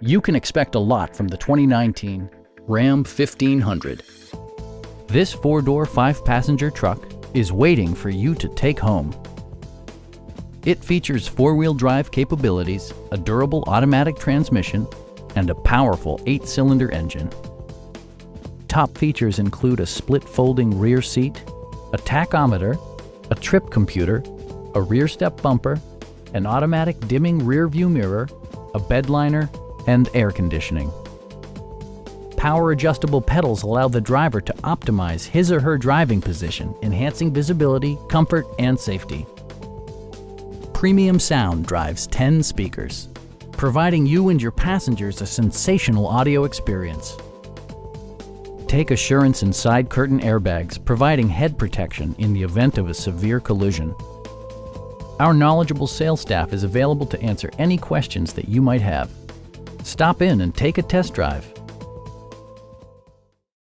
You can expect a lot from the 2019 Ram 1500. This four-door, five-passenger truck is waiting for you to take home. It features four-wheel drive capabilities, a durable automatic transmission, and a powerful 8-cylinder engine. Top features include a split folding rear seat, a tachometer, a trip computer, a rear step bumper, an automatic dimming rear view mirror, a bedliner, and air conditioning. Power adjustable pedals allow the driver to optimize his or her driving position, enhancing visibility, comfort, and safety. Premium sound drives 10 speakers, providing you and your passengers a sensational audio experience. Take assurance in side curtain airbags, providing head protection in the event of a severe collision. Our knowledgeable sales staff is available to answer any questions that you might have. Stop in and take a test drive.